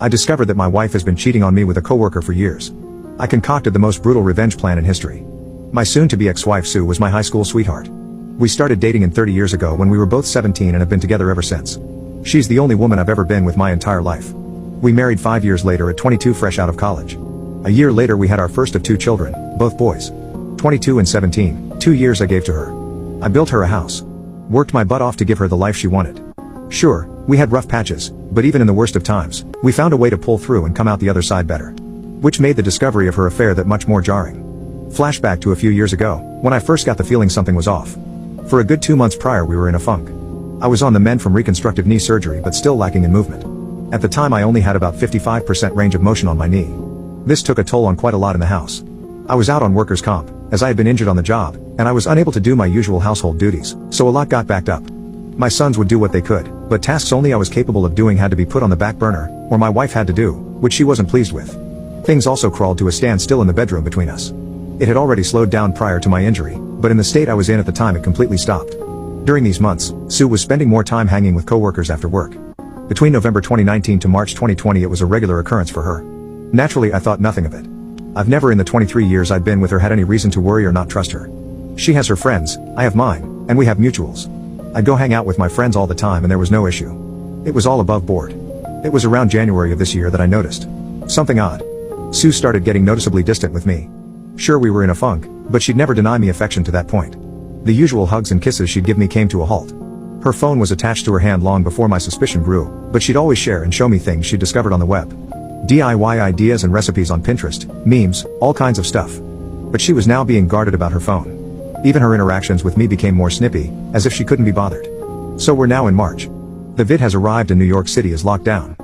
I discovered that my wife has been cheating on me with a coworker for years. I concocted the most brutal revenge plan in history. My soon-to-be ex-wife Sue was my high school sweetheart. We started dating 30 years ago when we were both 17 and have been together ever since. She's the only woman I've ever been with my entire life. We married 5 years later at 22, fresh out of college. A year later we had our first of 2 children, both boys. 22 and 17, 2 years I gave to her. I built her a house. Worked my butt off to give her the life she wanted. Sure, we had rough patches, but even in the worst of times, we found a way to pull through and come out the other side better. Which made the discovery of her affair that much more jarring. Flashback to a few years ago, when I first got the feeling something was off. For a good 2 months prior we were in a funk. I was on the mend from reconstructive knee surgery but still lacking in movement. At the time I only had about 55% range of motion on my knee. This took a toll on quite a lot in the house. I was out on workers' comp, as I had been injured on the job, and I was unable to do my usual household duties, so a lot got backed up. My sons would do what they could, but tasks only I was capable of doing had to be put on the back burner, or my wife had to do, which she wasn't pleased with. Things also crawled to a standstill in the bedroom between us. It had already slowed down prior to my injury, but in the state I was in at the time it completely stopped. During these months, Sue was spending more time hanging with coworkers after work. Between November 2019 to March 2020 it was a regular occurrence for her. Naturally I thought nothing of it. I've never in the 23 years I've been with her had any reason to worry or not trust her. She has her friends, I have mine, and we have mutuals. I'd go hang out with my friends all the time and there was no issue. It was all above board. It was around January of this year that I noticed something odd. Sue started getting noticeably distant with me. Sure, we were in a funk, but she'd never deny me affection to that point. The usual hugs and kisses she'd give me came to a halt. Her phone was attached to her hand long before my suspicion grew, but she'd always share and show me things she'd discovered on the web. DIY ideas and recipes on Pinterest, memes, all kinds of stuff. But she was now being guarded about her phone. Even her interactions with me became more snippy, as if she couldn't be bothered. So we're now in March. The vid has arrived and New York City is locked down.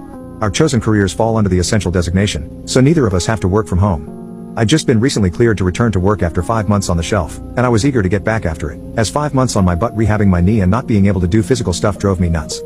Our chosen careers fall under the essential designation, so neither of us have to work from home. I'd just been recently cleared to return to work after 5 months on the shelf, and I was eager to get back after it, as 5 months on my butt rehabbing my knee and not being able to do physical stuff drove me nuts.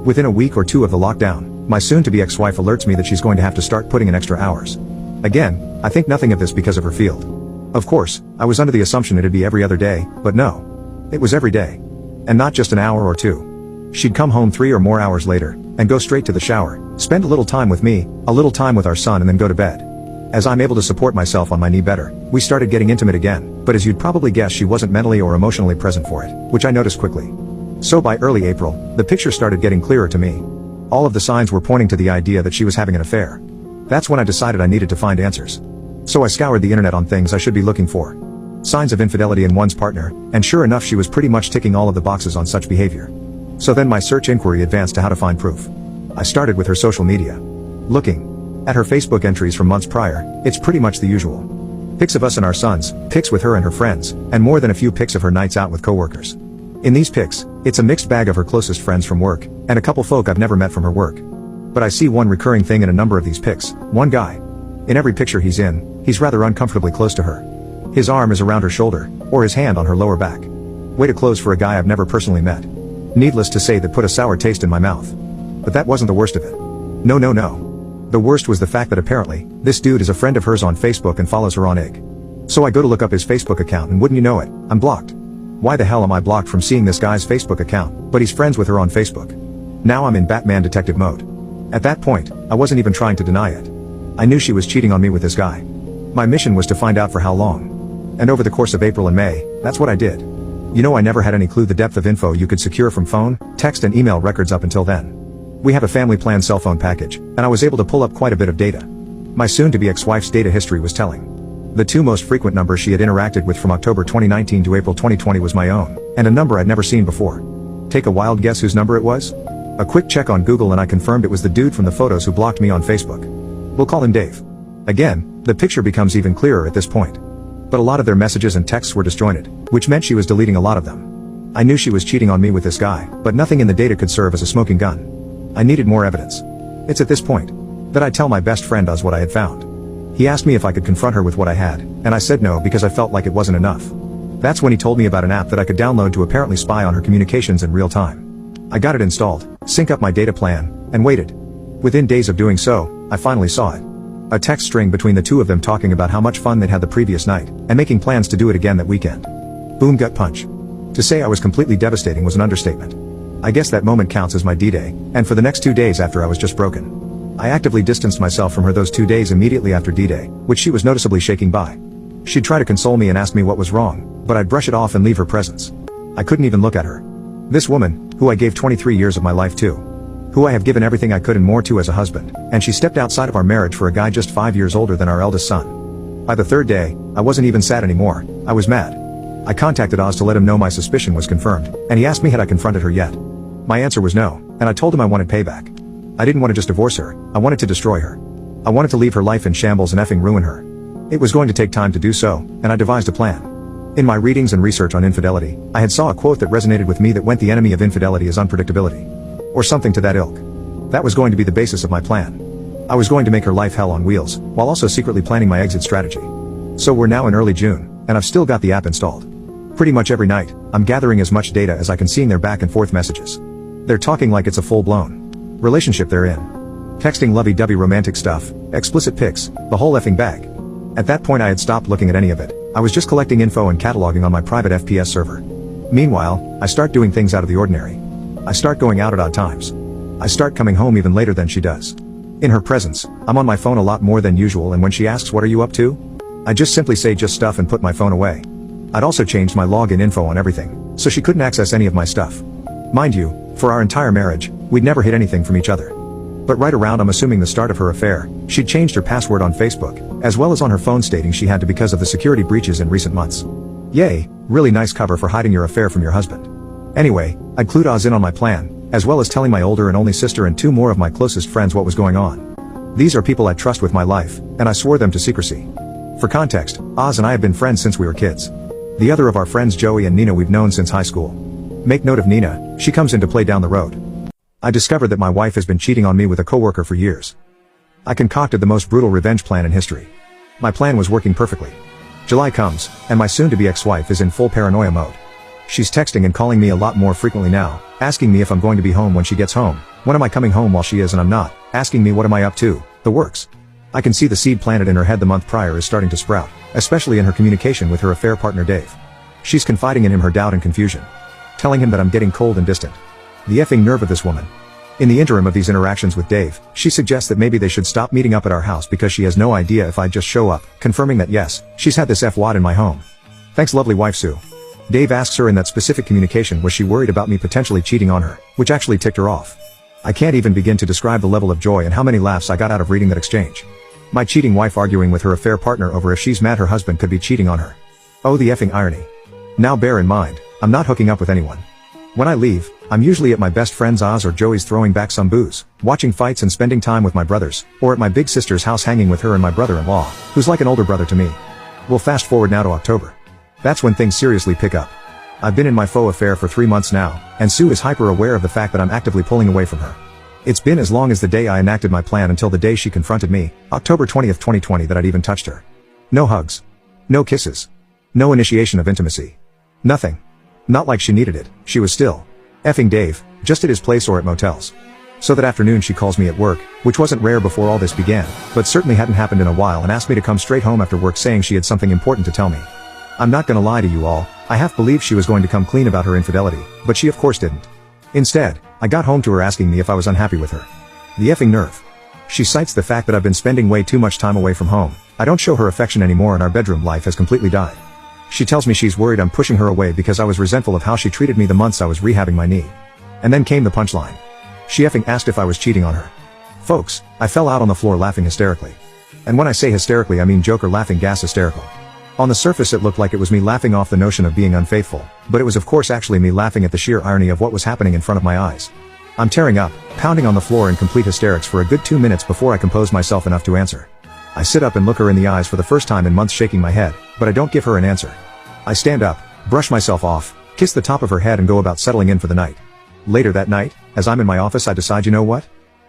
Within a week or 2 of the lockdown, my soon-to-be ex-wife alerts me that she's going to have to start putting in extra hours. Again, I think nothing of this because of her field. Of course, I was under the assumption it'd be every other day, but no. It was every day. And not just an hour or 2. She'd come home 3 or more hours later, and go straight to the shower, spend a little time with me, a little time with our son and then go to bed. As I'm able to support myself on my knee better, we started getting intimate again, but as you'd probably guess she wasn't mentally or emotionally present for it, which I noticed quickly. So by early April, the picture started getting clearer to me. All of the signs were pointing to the idea that she was having an affair. That's when I decided I needed to find answers. So I scoured the internet on things I should be looking for. Signs of infidelity in one's partner, and sure enough she was pretty much ticking all of the boxes on such behavior. So then my search inquiry advanced to how to find proof. I started with her social media. Looking at her Facebook entries from months prior, it's pretty much the usual. Pics of us and our sons, pics with her and her friends, and more than a few pics of her nights out with coworkers. In these pics, it's a mixed bag of her closest friends from work, and a couple folk I've never met from her work. But I see one recurring thing in a number of these pics, one guy. In every picture he's in, he's rather uncomfortably close to her. His arm is around her shoulder, or his hand on her lower back. Way to close for a guy I've never personally met. Needless to say that put a sour taste in my mouth. But that wasn't the worst of it. No. The worst was the fact that apparently, this dude is a friend of hers on Facebook and follows her on IG. So I go to look up his Facebook account and wouldn't you know it, I'm blocked. Why the hell am I blocked from seeing this guy's Facebook account, but he's friends with her on Facebook? Now I'm in Batman detective mode. At that point, I wasn't even trying to deny it. I knew she was cheating on me with this guy. My mission was to find out for how long. And over the course of April and May, that's what I did. You know, I never had any clue the depth of info you could secure from phone, text and email records up until then. We have a family plan cell phone package, and I was able to pull up quite a bit of data. My soon-to-be ex-wife's data history was telling. The 2 most frequent numbers she had interacted with from October 2019 to April 2020 was my own, and a number I'd never seen before. Take a wild guess whose number it was? A quick check on Google and I confirmed it was the dude from the photos who blocked me on Facebook. We'll call him Dave. Again, the picture becomes even clearer at this point. But a lot of their messages and texts were disjointed, which meant she was deleting a lot of them. I knew she was cheating on me with this guy, but nothing in the data could serve as a smoking gun. I needed more evidence. It's at this point that I tell my best friend Oz what I had found. He asked me if I could confront her with what I had, and I said no because I felt like it wasn't enough. That's when he told me about an app that I could download to apparently spy on her communications in real time. I got it installed, sync up my data plan, and waited. Within days of doing so, I finally saw it. A text string between the 2 of them talking about how much fun they'd had the previous night, and making plans to do it again that weekend. Boom, gut punch. To say I was completely devastating was an understatement. I guess that moment counts as my D-Day, and for the next 2 days after I was just broken. I actively distanced myself from her those 2 days immediately after D-Day, which she was noticeably shaking by. She'd try to console me and ask me what was wrong, but I'd brush it off and leave her presence. I couldn't even look at her. This woman, who I gave 23 years of my life to, who I have given everything I could and more to as a husband, and she stepped outside of our marriage for a guy just 5 years older than our eldest son. By the 3rd day, I wasn't even sad anymore, I was mad. I contacted Oz to let him know my suspicion was confirmed, and he asked me had I confronted her yet. My answer was no, and I told him I wanted payback. I didn't want to just divorce her, I wanted to destroy her. I wanted to leave her life in shambles and effing ruin her. It was going to take time to do so, and I devised a plan. In my readings and research on infidelity, I had saw a quote that resonated with me that went the enemy of infidelity is unpredictability. Or something to that ilk. That was going to be the basis of my plan. I was going to make her life hell on wheels, while also secretly planning my exit strategy. So we're now in early June, and I've still got the app installed. Pretty much every night, I'm gathering as much data as I can seeing their back and forth messages. They're talking like it's a full-blown relationship they're in. Texting lovey-dovey romantic stuff, explicit pics, the whole effing bag. At that point I had stopped looking at any of it. I was just collecting info and cataloging on my private FPS server. Meanwhile, I start doing things out of the ordinary. I start going out at odd times. I start coming home even later than she does. In her presence, I'm on my phone a lot more than usual, and when she asks what are you up to, I just simply say just stuff and put my phone away. I'd also changed my login info on everything, so she couldn't access any of my stuff. Mind you, for our entire marriage, we'd never hid anything from each other. But right around I'm assuming the start of her affair, she'd changed her password on Facebook, as well as on her phone stating she had to because of the security breaches in recent months. Yay, really nice cover for hiding your affair from your husband. Anyway, I'd clued Oz in on my plan, as well as telling my older and only sister and 2 more of my closest friends what was going on. These are people I trust with my life, and I swore them to secrecy. For context, Oz and I have been friends since we were kids. The other of our friends Joey and Nina we've known since high school. Make note of Nina, she comes into play down the road. I discovered that my wife has been cheating on me with a coworker for years. I concocted the most brutal revenge plan in history. My plan was working perfectly. July comes, and my soon-to-be ex-wife is in full paranoia mode. She's texting and calling me a lot more frequently now, asking me if I'm going to be home when she gets home, when am I coming home while she is and I'm not, asking me what am I up to, the works. I can see the seed planted in her head the month prior is starting to sprout, especially in her communication with her affair partner Dave. She's confiding in him her doubt and confusion. Telling him that I'm getting cold and distant. The effing nerve of this woman. In the interim of these interactions with Dave, she suggests that maybe they should stop meeting up at our house because she has no idea if I'd just show up, confirming that yes, she's had this F-wad in my home. Thanks lovely wife Sue. Dave asks her in that specific communication was she worried about me potentially cheating on her, which actually ticked her off. I can't even begin to describe the level of joy and how many laughs I got out of reading that exchange. My cheating wife arguing with her affair partner over if she's mad her husband could be cheating on her. Oh the effing irony. Now bear in mind, I'm not hooking up with anyone. When I leave, I'm usually at my best friend's Oz or Joey's throwing back some booze, watching fights and spending time with my brothers, or at my big sister's house hanging with her and my brother-in-law, who's like an older brother to me. We'll fast forward now to October. That's when things seriously pick up. I've been in my faux affair for 3 months now, and Sue is hyper aware of the fact that I'm actively pulling away from her. It's been as long as the day I enacted my plan until the day she confronted me, October 20th 2020 that I'd even touched her. No hugs. No kisses. No initiation of intimacy. Nothing. Not like she needed it, she was still effing Dave, just at his place or at motels. So that afternoon she calls me at work, which wasn't rare before all this began, but certainly hadn't happened in a while, and asked me to come straight home after work saying she had something important to tell me. I'm not gonna lie to you all, I half believed she was going to come clean about her infidelity, but she of course didn't. Instead, I got home to her asking me if I was unhappy with her. The effing nerve. She cites the fact that I've been spending way too much time away from home, I don't show her affection anymore and our bedroom life has completely died. She tells me she's worried I'm pushing her away because I was resentful of how she treated me the months I was rehabbing my knee. And then came the punchline. She effing asked if I was cheating on her. Folks, I fell out on the floor laughing hysterically. And when I say hysterically I mean Joker laughing gas hysterical. On the surface it looked like it was me laughing off the notion of being unfaithful, but it was of course actually me laughing at the sheer irony of what was happening in front of my eyes. I'm tearing up, pounding on the floor in complete hysterics for a good 2 minutes before I compose myself enough to answer. I sit up and look her in the eyes for the first time in months, shaking my head, but I don't give her an answer. I stand up, brush myself off, kiss the top of her head and go about settling in for the night. Later that night, as I'm in my office I decide you know what?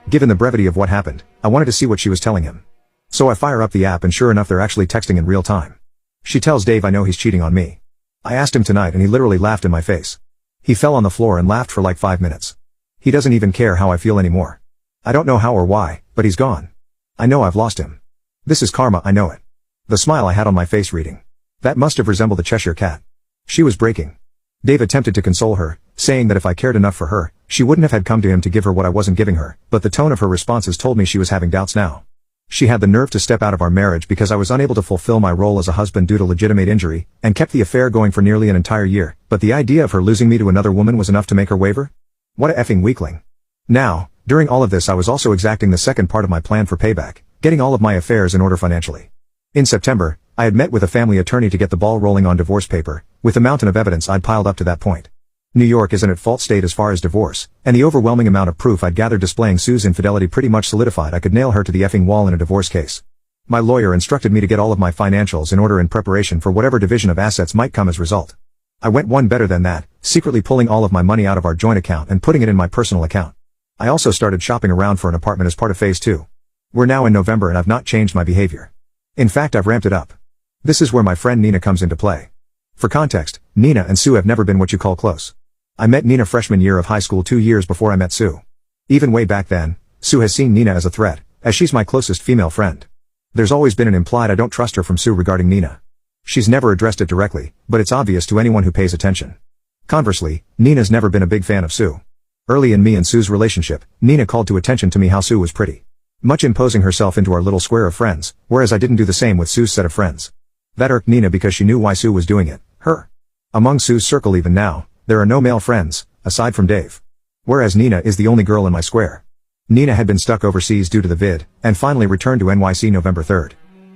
Given the brevity of what happened, I wanted to see what she was telling him. So I fire up the app and sure enough they're actually texting in real time. She tells Dave I know he's cheating on me. I asked him tonight and he literally laughed in my face. He fell on the floor and laughed for like 5 minutes. He doesn't even care how I feel anymore. I don't know how or why, but he's gone. I know I've lost him. This is karma, I know it. The smile I had on my face reading. That must have resembled a Cheshire cat. She was breaking. Dave attempted to console her, saying that if I cared enough for her, she wouldn't have had come to him to give her what I wasn't giving her, but the tone of her responses told me she was having doubts now. She had the nerve to step out of our marriage because I was unable to fulfill my role as a husband due to legitimate injury, and kept the affair going for nearly an entire year, but the idea of her losing me to another woman was enough to make her waver? What a effing weakling. Now, during all of this I was also exacting the second part of my plan for payback, getting all of my affairs in order financially. In September, I had met with a family attorney to get the ball rolling on divorce paper, with the mountain of evidence I'd piled up to that point. New York is an at-fault state as far as divorce, and the overwhelming amount of proof I'd gathered displaying Sue's infidelity pretty much solidified I could nail her to the effing wall in a divorce case. My lawyer instructed me to get all of my financials in order in preparation for whatever division of assets might come as result. I went one better than that, secretly pulling all of my money out of our joint account and putting it in my personal account. I also started shopping around for an apartment as part of phase 2. We're now in November and I've not changed my behavior. In fact, I've ramped it up. This is where my friend Nina comes into play. For context, Nina and Sue have never been what you call close. I met Nina freshman year of high school 2 years before I met Sue. Even way back then, Sue has seen Nina as a threat, as she's my closest female friend. There's always been an implied I don't trust her from Sue regarding Nina. She's never addressed it directly, but it's obvious to anyone who pays attention. Conversely, Nina's never been a big fan of Sue. Early in me and Sue's relationship, Nina called to attention to me how Sue was pretty much imposing herself into our little square of friends, whereas I didn't do the same with Sue's set of friends. That irked Nina because she knew why Sue was doing it, her. Among Sue's circle even now, there are no male friends, aside from Dave. Whereas Nina is the only girl in my square. Nina had been stuck overseas due to the vid, and finally returned to NYC November 3rd.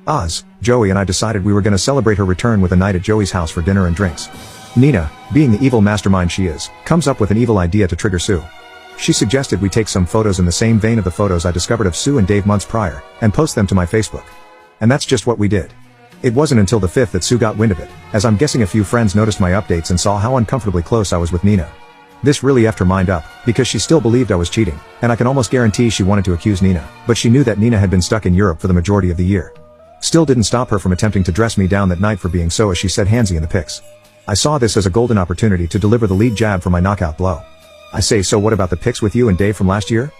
Oz, Joey and I decided we were gonna celebrate her return with a night at Joey's house for dinner and drinks. Nina, being the evil mastermind she is, comes up with an evil idea to trigger Sue. She suggested we take some photos in the same vein of the photos I discovered of Sue and Dave months prior, and post them to my Facebook. And that's just what we did. It wasn't until the 5th that Sue got wind of it, as I'm guessing a few friends noticed my updates and saw how uncomfortably close I was with Nina. This really effed her mind up, because she still believed I was cheating, and I can almost guarantee she wanted to accuse Nina, but she knew that Nina had been stuck in Europe for the majority of the year. Still didn't stop her from attempting to dress me down that night for being so, as she said, handsy in the pics. I saw this as a golden opportunity to deliver the lead jab for my knockout blow. I say, so what about the pics with you and Dave from last year?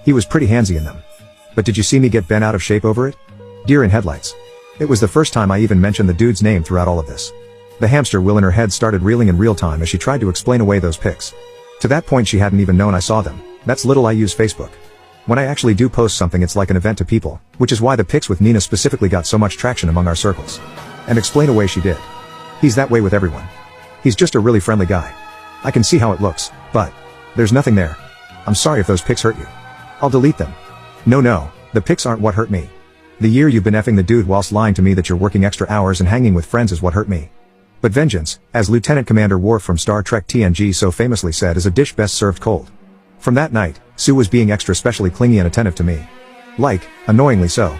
He was pretty handsy in them. But did you see me get bent out of shape over it? Deer in headlights. It was the first time I even mentioned the dude's name throughout all of this. The hamster wheel in her head started reeling in real time as she tried to explain away those pics. To that point she hadn't even known I saw them. That's little I use Facebook. When I actually do post something it's like an event to people, which is why the pics with Nina specifically got so much traction among our circles. And explain away she did. He's that way with everyone. He's just a really friendly guy. I can see how it looks, but there's nothing there. I'm sorry if those pics hurt you. I'll delete them. No, the pics aren't what hurt me. The year you've been effing the dude whilst lying to me that you're working extra hours and hanging with friends is what hurt me. But vengeance, as Lieutenant Commander Worf from Star Trek TNG so famously said, is a dish best served cold. From that night, Sue was being extra specially clingy and attentive to me. Like, annoyingly so.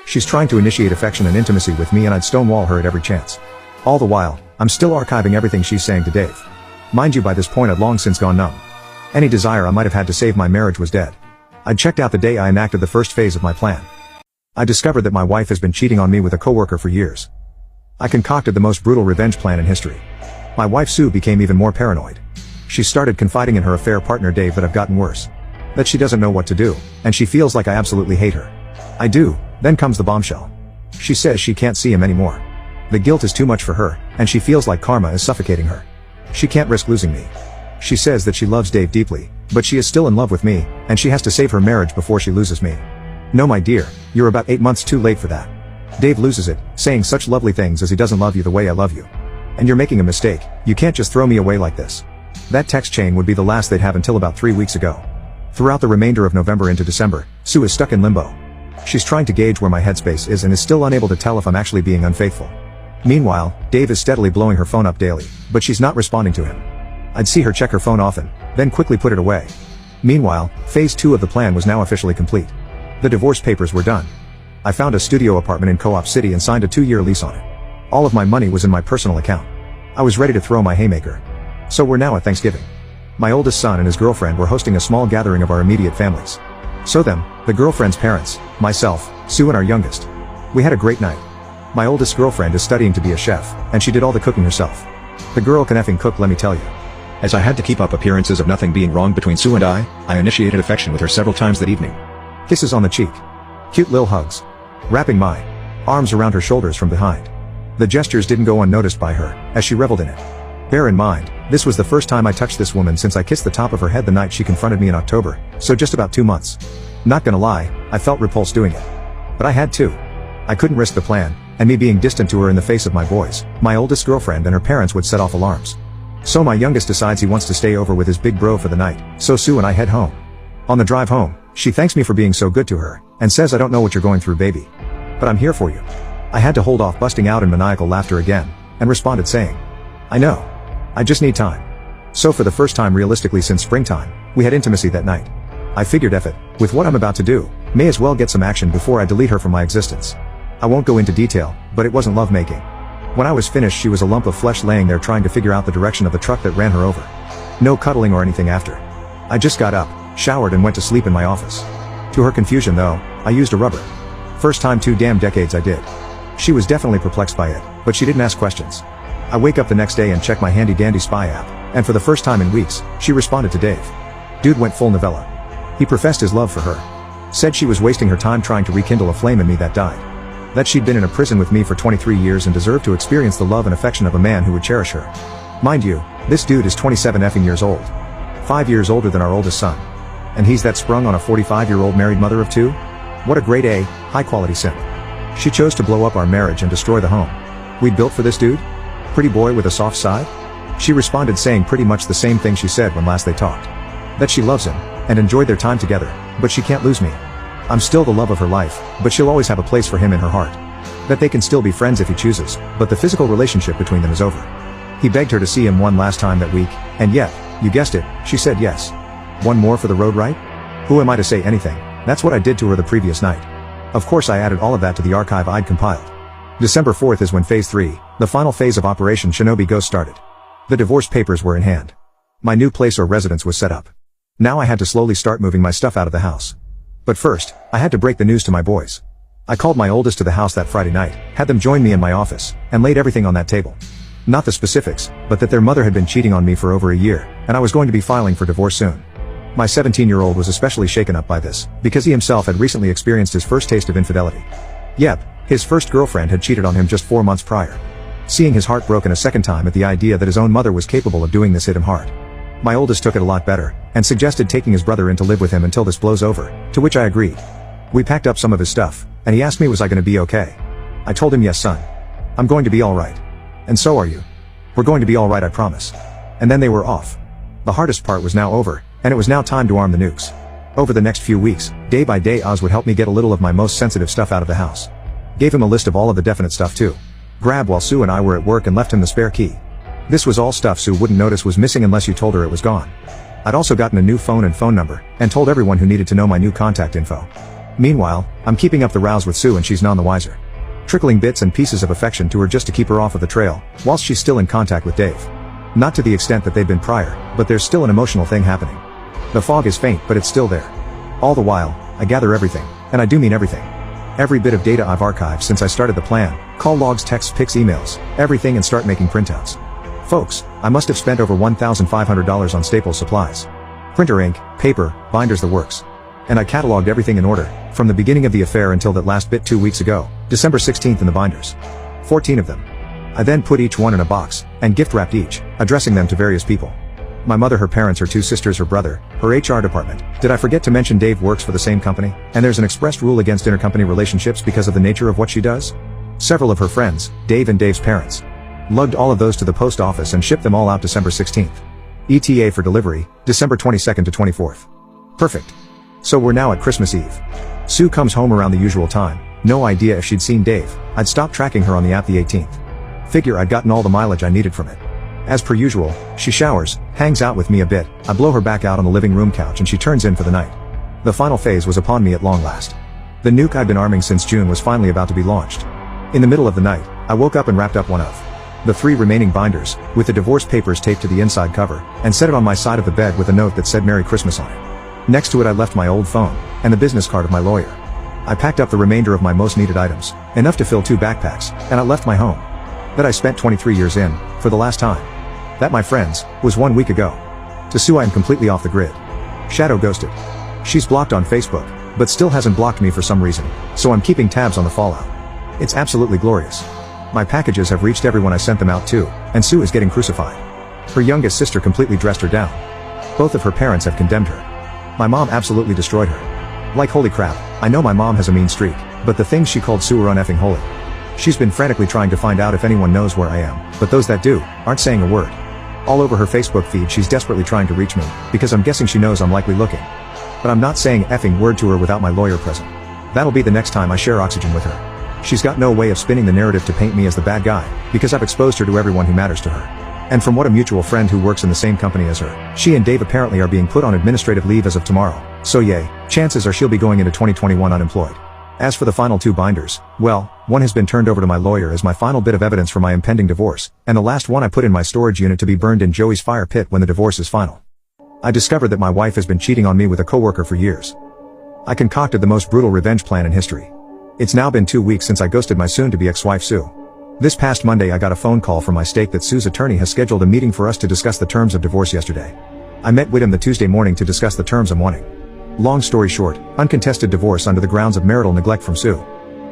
She's trying to initiate affection and intimacy with me and I'd stonewall her at every chance. All the while, I'm still archiving everything she's saying to Dave. Mind you, by this point I'd long since gone numb. Any desire I might have had to save my marriage was dead. I'd checked out the day I enacted the first phase of my plan. I discovered that my wife has been cheating on me with a coworker for years. I concocted the most brutal revenge plan in history. My wife Sue became even more paranoid. She started confiding in her affair partner Dave that I've gotten worse. That she doesn't know what to do, and she feels like I absolutely hate her. I do, then comes the bombshell. She says she can't see him anymore. The guilt is too much for her, and she feels like karma is suffocating her. She can't risk losing me. She says that she loves Dave deeply, but she is still in love with me, and she has to save her marriage before she loses me. No my dear, you're about 8 months too late for that. Dave loses it, saying such lovely things as he doesn't love you the way I love you. And you're making a mistake, you can't just throw me away like this. That text chain would be the last they'd have until about 3 weeks ago. Throughout the remainder of November into December, Sue is stuck in limbo. She's trying to gauge where my headspace is and is still unable to tell if I'm actually being unfaithful. Meanwhile, Dave is steadily blowing her phone up daily, but she's not responding to him. I'd see her check her phone often, then quickly put it away. Meanwhile, phase 2 of the plan was now officially complete. The divorce papers were done. I found a studio apartment in Co-op City and signed a 2-year lease on it. All of my money was in my personal account. I was ready to throw my haymaker. So we're now at Thanksgiving. My oldest son and his girlfriend were hosting a small gathering of our immediate families. So them, the girlfriend's parents, myself, Sue and our youngest. We had a great night. My oldest girlfriend is studying to be a chef, and she did all the cooking herself. The girl can effing cook, let me tell you. As I had to keep up appearances of nothing being wrong between Sue and I initiated affection with her several times that evening. Kisses on the cheek. Cute lil hugs. Wrapping my arms around her shoulders from behind. The gestures didn't go unnoticed by her, as she reveled in it. Bear in mind, This was the first time I touched this woman since I kissed the top of her head the night she confronted me in October, so just about 2 months. Not gonna lie, I felt repulsed doing it. But I had to. I couldn't risk the plan, and me being distant to her in the face of my boys, my oldest girlfriend and her parents would set off alarms. So my youngest decides he wants to stay over with his big bro for the night, so Sue and I head home. On the drive home, she thanks me for being so good to her, and says I don't know what you're going through, baby. But I'm here for you. I had to hold off busting out in maniacal laughter again, and responded saying, I know. I just need time. So for the first time realistically since springtime, we had intimacy that night. I figured F it, with what I'm about to do, may as well get some action before I delete her from my existence. I won't go into detail, but it wasn't lovemaking. When I was finished she was a lump of flesh laying there trying to figure out the direction of the truck that ran her over. No cuddling or anything after. I just got up, showered and went to sleep in my office. To her confusion though, I used a rubber. First time 2 damn decades I did. She was definitely perplexed by it, but she didn't ask questions. I wake up the next day and check my handy dandy spy app, and for the first time in weeks, she responded to Dave. Dude went full novella. He professed his love for her. Said she was wasting her time trying to rekindle a flame in me that died. That she'd been in a prison with me for 23 years and deserved to experience the love and affection of a man who would cherish her. Mind you, this dude is 27 effing years old. 5 years older than our oldest son. And he's that sprung on a 45-year-old married mother of 2? What a grade A, high-quality simp. She chose to blow up our marriage and destroy the home we'd built for this dude? Pretty boy with a soft side? She responded saying pretty much the same thing she said when last they talked. That she loves him, and enjoyed their time together, but she can't lose me. I'm still the love of her life, but she'll always have a place for him in her heart. That they can still be friends if he chooses, but the physical relationship between them is over. He begged her to see him one last time that week, and yet, you guessed it, she said yes. One more for the road, right? Who am I to say anything? That's what I did to her the previous night. Of course I added all of that to the archive I'd compiled. December 4th is when Phase 3, the final phase of Operation Shinobi Ghost started. The divorce papers were in hand. My new place or residence was set up. Now I had to slowly start moving my stuff out of the house. But first, I had to break the news to my boys. I called my oldest to the house that Friday night, had them join me in my office, and laid everything on that table. Not the specifics, but that their mother had been cheating on me for over a year, and I was going to be filing for divorce soon. My 17-year-old was especially shaken up by this, because he himself had recently experienced his first taste of infidelity. Yep, his first girlfriend had cheated on him just 4 months prior. Seeing his heart broken a second time at the idea that his own mother was capable of doing this hit him hard. My oldest took it a lot better, and suggested taking his brother in to live with him until this blows over, to which I agreed. We packed up some of his stuff, and he asked me was I going to be okay. I told him yes son. I'm going to be alright. And so are you. We're going to be alright, I promise. And then they were off. The hardest part was now over, and it was now time to arm the nukes. Over the next few weeks, day by day Oz would help me get a little of my most sensitive stuff out of the house. Gave him a list of all of the definite stuff too. Grab while Sue and I were at work and left him the spare key. This was all stuff Sue wouldn't notice was missing unless you told her it was gone. I'd also gotten a new phone and phone number, and told everyone who needed to know my new contact info. Meanwhile, I'm keeping up the rows with Sue and she's none the wiser. Trickling bits and pieces of affection to her just to keep her off of the trail, whilst she's still in contact with Dave. Not to the extent that they've been prior, but there's still an emotional thing happening. The fog is faint but it's still there. All the while, I gather everything, and I do mean everything. Every bit of data I've archived since I started the plan, call logs, texts, pics, emails, everything, and start making printouts. Folks, I must have spent over $1,500 on Staples supplies. Printer ink, paper, binders, the works. And I cataloged everything in order, from the beginning of the affair until that last bit 2 weeks ago, December 16th in the binders. 14 of them. I then put each one in a box, and gift wrapped each, addressing them to various people. My mother, her parents, her 2 sisters, her brother, her HR department. Did I forget to mention Dave works for the same company, and there's an expressed rule against intercompany relationships because of the nature of what she does? Several of her friends, Dave and Dave's parents. Lugged all of those to the post office and shipped them all out December 16th. ETA for delivery, December 22nd to 24th. Perfect. So we're now at Christmas Eve. Sue comes home around the usual time, no idea if she'd seen Dave. I'd stopped tracking her on the app the 18th. Figure I'd gotten all the mileage I needed from it. As per usual, she showers, hangs out with me a bit, I blow her back out on the living room couch and she turns in for the night. The final phase was upon me at long last. The nuke I'd been arming since June was finally about to be launched. In the middle of the night, I woke up and wrapped up one of the 3 remaining binders, with the divorce papers taped to the inside cover, and set it on my side of the bed with a note that said Merry Christmas on it. Next to it I left my old phone, and the business card of my lawyer. I packed up the remainder of my most needed items, enough to fill 2 backpacks, and I left my home. That I spent 23 years in, for the last time. That, my friends, was 1 week ago. To Sue I am completely off the grid. Shadow ghosted. She's blocked on Facebook, but still hasn't blocked me for some reason, so I'm keeping tabs on the fallout. It's absolutely glorious. My packages have reached everyone I sent them out to, and Sue is getting crucified. Her youngest sister completely dressed her down. Both of her parents have condemned her. My mom absolutely destroyed her. Like holy crap, I know my mom has a mean streak, but the things she called Sue are uneffing holy. She's been frantically trying to find out if anyone knows where I am, but those that do, aren't saying a word. All over her Facebook feed she's desperately trying to reach me, because I'm guessing she knows I'm likely looking. But I'm not saying effing word to her without my lawyer present. That'll be the next time I share oxygen with her. She's got no way of spinning the narrative to paint me as the bad guy, because I've exposed her to everyone who matters to her. And from what a mutual friend who works in the same company as her, she and Dave apparently are being put on administrative leave as of tomorrow. So yay, chances are she'll be going into 2021 unemployed. As for the final 2 binders, well, one has been turned over to my lawyer as my final bit of evidence for my impending divorce, and the last one I put in my storage unit to be burned in Joey's fire pit when the divorce is final. I discovered that my wife has been cheating on me with a coworker for years. I concocted the most brutal revenge plan in history. It's now been 2 weeks since I ghosted my soon-to-be ex-wife Sue. This past Monday I got a phone call from my stake that Sue's attorney has scheduled a meeting for us to discuss the terms of divorce yesterday. I met with him the Tuesday morning to discuss the terms I'm wanting. Long story short, uncontested divorce under the grounds of marital neglect from Sue.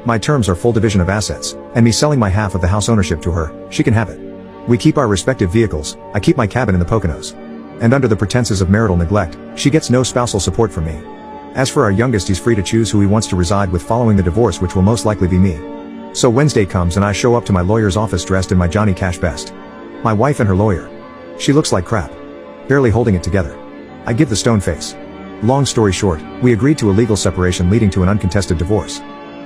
My terms are full division of assets, and me selling my half of the house ownership to her. She can have it. We keep our respective vehicles, I keep my cabin in the Poconos. And under the pretenses of marital neglect, she gets no spousal support from me. As for our youngest, he's free to choose who he wants to reside with following the divorce, which will most likely be me. So Wednesday comes and I show up to my lawyer's office dressed in my Johnny Cash best. My wife and her lawyer. She looks like crap. Barely holding it together. I give the stone face. Long story short, we agreed to a legal separation leading to an uncontested divorce.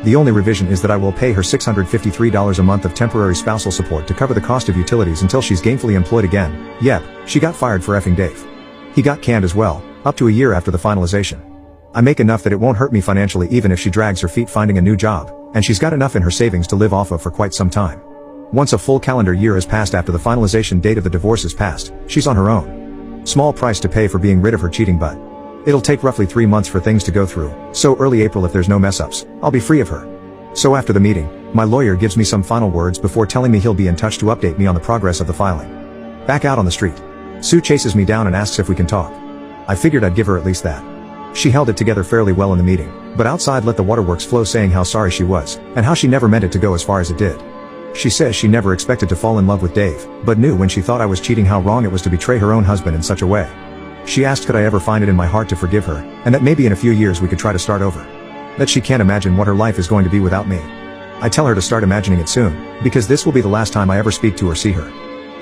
The only revision is that I will pay her $653 a month of temporary spousal support to cover the cost of utilities until she's gainfully employed again. Yep, she got fired for effing Dave. He got canned as well, up to a year after the finalization. I make enough that it won't hurt me financially even if she drags her feet finding a new job, and she's got enough in her savings to live off of for quite some time. Once a full calendar year has passed after the finalization date of the divorce is passed, she's on her own. Small price to pay for being rid of her cheating butt. It'll take roughly 3 months for things to go through, so early April if there's no mess-ups, I'll be free of her. So after the meeting, my lawyer gives me some final words before telling me he'll be in touch to update me on the progress of the filing. Back out on the street. Sue chases me down and asks if we can talk. I figured I'd give her at least that. She held it together fairly well in the meeting, but outside let the waterworks flow saying how sorry she was, and how she never meant it to go as far as it did. She says she never expected to fall in love with Dave, but knew when she thought I was cheating how wrong it was to betray her own husband in such a way. She asked could I ever find it in my heart to forgive her, and that maybe in a few years we could try to start over. That she can't imagine what her life is going to be without me. I tell her to start imagining it soon, because this will be the last time I ever speak to or see her.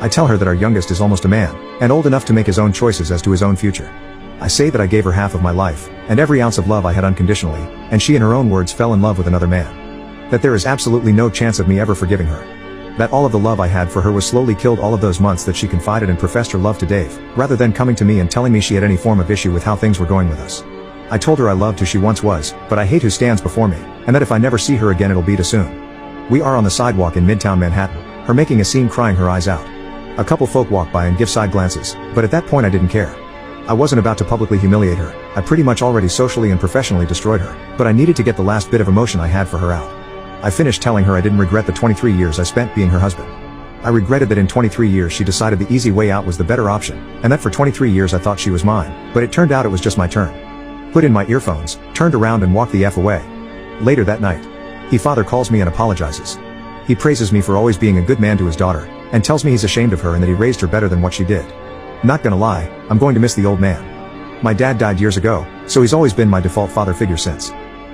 I tell her that our youngest is almost a man, and old enough to make his own choices as to his own future. I say that I gave her half of my life, and every ounce of love I had unconditionally, and she in her own words fell in love with another man. That there is absolutely no chance of me ever forgiving her. That all of the love I had for her was slowly killed all of those months that she confided and professed her love to Dave, rather than coming to me and telling me she had any form of issue with how things were going with us. I told her I loved who she once was, but I hate who stands before me, and that if I never see her again it'll be too soon. We are on the sidewalk in Midtown Manhattan, her making a scene crying her eyes out. A couple folk walk by and give side glances, but at that point I didn't care. I wasn't about to publicly humiliate her, I pretty much already socially and professionally destroyed her, but I needed to get the last bit of emotion I had for her out. I finished telling her I didn't regret the 23 years I spent being her husband. I regretted that in 23 years she decided the easy way out was the better option, and that for 23 years I thought she was mine, but it turned out it was just my turn. Put in my earphones, turned around and walked the F away. Later that night, he father calls me and apologizes. He praises me for always being a good man to his daughter, and tells me he's ashamed of her and that he raised her better than what she did. Not gonna lie, I'm going to miss the old man. My dad died years ago, so he's always been my default father figure since.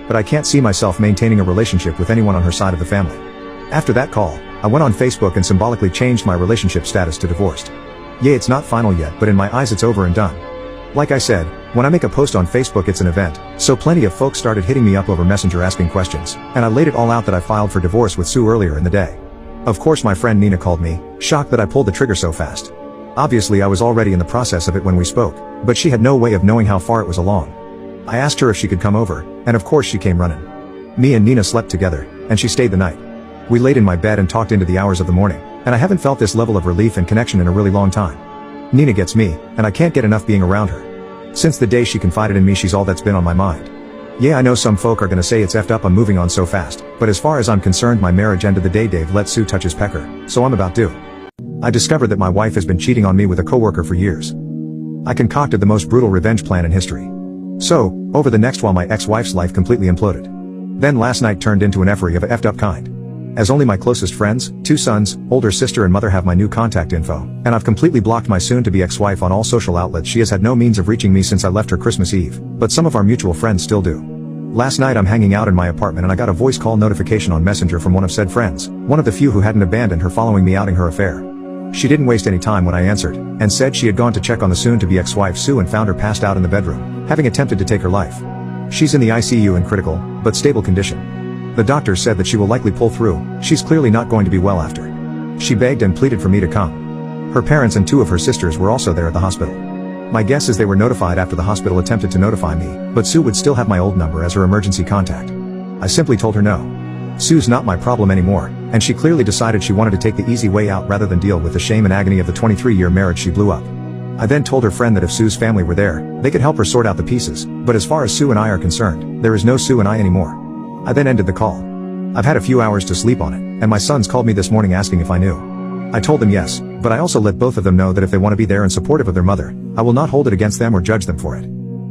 But I can't see myself maintaining a relationship with anyone on her side of the family. After that call, I went on Facebook and symbolically changed my relationship status to divorced. Yeah, it's not final yet, but in my eyes it's over and done. Like I said, when I make a post on Facebook it's an event, so plenty of folks started hitting me up over Messenger asking questions, and I laid it all out that I filed for divorce with Sue earlier in the day. Of course my friend Nina called me, shocked that I pulled the trigger so fast. Obviously I was already in the process of it when we spoke, but she had no way of knowing how far it was along. I asked her if she could come over, and of course she came running. Me and Nina slept together, and she stayed the night. We laid in my bed and talked into the hours of the morning, and I haven't felt this level of relief and connection in a really long time. Nina gets me, and I can't get enough being around her. Since the day she confided in me she's all that's been on my mind. Yeah, I know some folk are gonna say it's effed up I'm moving on so fast, but as far as I'm concerned my marriage ended the day Dave let Sue touch his pecker, so I'm about due. I discovered that my wife has been cheating on me with a coworker for years. I concocted the most brutal revenge plan in history. So, over the next while my ex-wife's life completely imploded. Then last night turned into an effery of a effed up kind. As only my closest friends, 2 sons, older sister and mother have my new contact info, and I've completely blocked my soon-to-be ex-wife on all social outlets. She has had no means of reaching me since I left her Christmas Eve, but some of our mutual friends still do. Last night I'm hanging out in my apartment and I got a voice call notification on Messenger from one of said friends, one of the few who hadn't abandoned her following me outing her affair. She didn't waste any time when I answered, and said she had gone to check on the soon-to-be ex-wife Sue and found her passed out in the bedroom, having attempted to take her life. She's in the ICU in critical, but stable condition. The doctor said that she will likely pull through. She's clearly not going to be well after. She begged and pleaded for me to come. Her parents and 2 of her sisters were also there at the hospital. My guess is they were notified after the hospital attempted to notify me, but Sue would still have my old number as her emergency contact. I simply told her no. Sue's not my problem anymore, and she clearly decided she wanted to take the easy way out rather than deal with the shame and agony of the 23-year marriage she blew up. I then told her friend that if Sue's family were there, they could help her sort out the pieces, but as far as Sue and I are concerned, there is no Sue and I anymore. I then ended the call. I've had a few hours to sleep on it, and my sons called me this morning asking if I knew. I told them yes, but I also let both of them know that if they want to be there and supportive of their mother, I will not hold it against them or judge them for it.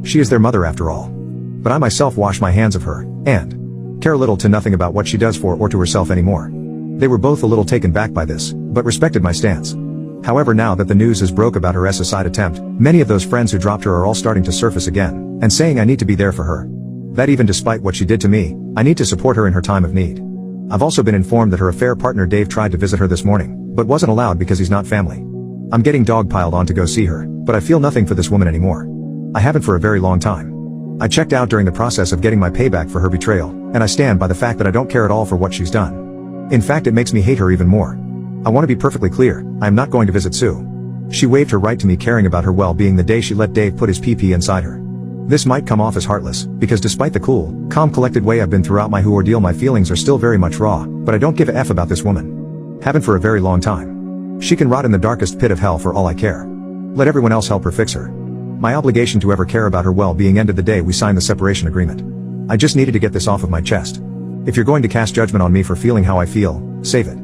She is their mother after all. But I myself wash my hands of her, and care little to nothing about what she does for or to herself anymore. They were both a little taken back by this, but respected my stance. However, now that the news has broke about her suicide attempt, many of those friends who dropped her are all starting to surface again, and saying I need to be there for her. That even despite what she did to me, I need to support her in her time of need. I've also been informed that her affair partner Dave tried to visit her this morning, but wasn't allowed because he's not family. I'm getting dogpiled on to go see her, but I feel nothing for this woman anymore. I haven't for a very long time. I checked out during the process of getting my payback for her betrayal, and I stand by the fact that I don't care at all for what she's done. In fact, it makes me hate her even more. I want to be perfectly clear, I am not going to visit Sue. She waived her right to me caring about her well-being the day she let Dave put his PP inside her. This might come off as heartless, because despite the cool, calm collected way I've been throughout my ordeal, my feelings are still very much raw, but I don't give a F about this woman. Haven't for a very long time. She can rot in the darkest pit of hell for all I care. Let everyone else help her fix her. My obligation to ever care about her well-being ended the day we signed the separation agreement. I just needed to get this off of my chest. If you're going to cast judgment on me for feeling how I feel, save it.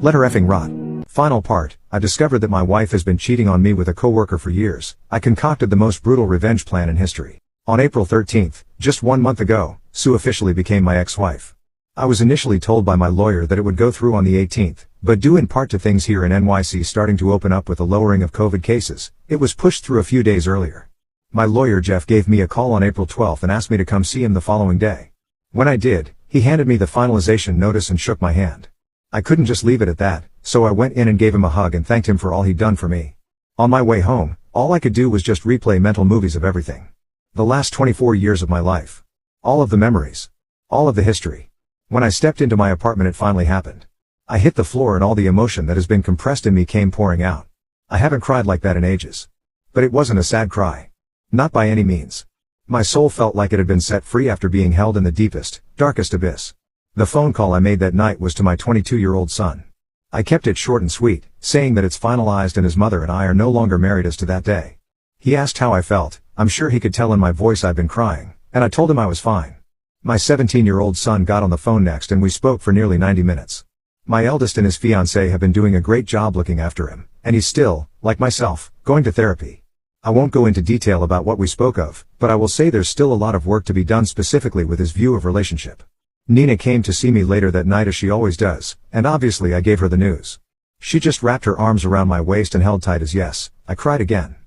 Let her effing rot. Final part, I discovered that my wife has been cheating on me with a coworker for years. I concocted the most brutal revenge plan in history. On April 13th, just 1 month ago, Sue officially became my ex-wife. I was initially told by my lawyer that it would go through on the 18th, but due in part to things here in NYC starting to open up with the lowering of COVID cases, it was pushed through a few days earlier. My lawyer Jeff gave me a call on April 12th and asked me to come see him the following day. When I did, he handed me the finalization notice and shook my hand. I couldn't just leave it at that, so I went in and gave him a hug and thanked him for all he'd done for me. On my way home, all I could do was just replay mental movies of everything. The last 24 years of my life. All of the memories. All of the history. When I stepped into my apartment, it finally happened. I hit the floor and all the emotion that has been compressed in me came pouring out. I haven't cried like that in ages. But it wasn't a sad cry. Not by any means. My soul felt like it had been set free after being held in the deepest, darkest abyss. The phone call I made that night was to my 22-year-old son. I kept it short and sweet, saying that it's finalized and his mother and I are no longer married as to that day. He asked how I felt. I'm sure he could tell in my voice I'd been crying, and I told him I was fine. My 17-year-old son got on the phone next and we spoke for nearly 90 minutes. My eldest and his fiancée have been doing a great job looking after him, and he's still, like myself, going to therapy. I won't go into detail about what we spoke of, but I will say there's still a lot of work to be done specifically with his view of relationship. Nina came to see me later that night as she always does, and obviously I gave her the news. She just wrapped her arms around my waist and held tight as yes. I cried again.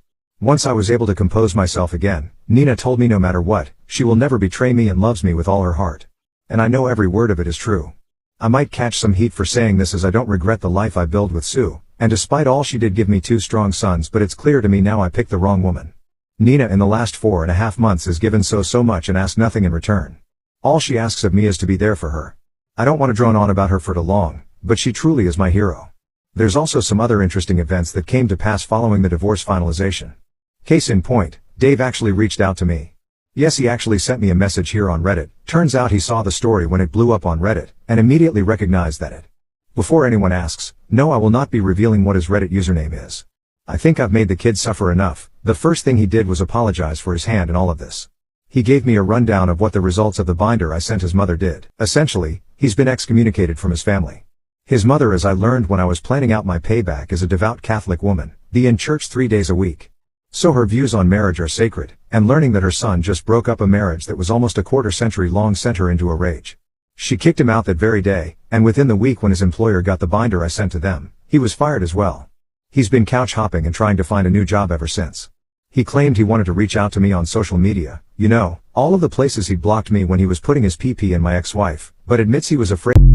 Once I was able to compose myself again, Nina told me no matter what, she will never betray me and loves me with all her heart. And I know every word of it is true. I might catch some heat for saying this as I don't regret the life I built with Sue, and despite all she did give me 2 strong sons, but it's clear to me now I picked the wrong woman. Nina in the last 4.5 months has given so much and asked nothing in return. All she asks of me is to be there for her. I don't want to drone on about her for too long, but she truly is my hero. There's also some other interesting events that came to pass following the divorce finalization. Case in point, Dave actually reached out to me. Yes, he actually sent me a message here on Reddit. Turns out he saw the story when it blew up on Reddit, and immediately recognized that it. Before anyone asks, no, I will not be revealing what his Reddit username is. I think I've made the kid suffer enough. The first thing he did was apologize for his hand in all of this. He gave me a rundown of what the results of the binder I sent his mother did. Essentially, he's been excommunicated from his family. His mother, as I learned when I was planning out my payback, is a devout Catholic woman, in church 3 days a week. So her views on marriage are sacred, and learning that her son just broke up a marriage that was almost a quarter-century long sent her into a rage. She kicked him out that very day, and within the week when his employer got the binder I sent to them, he was fired as well. He's been couch hopping and trying to find a new job ever since. He claimed he wanted to reach out to me on social media, you know, all of the places he blocked me when he was putting his PP in my ex-wife, but admits he was afraid.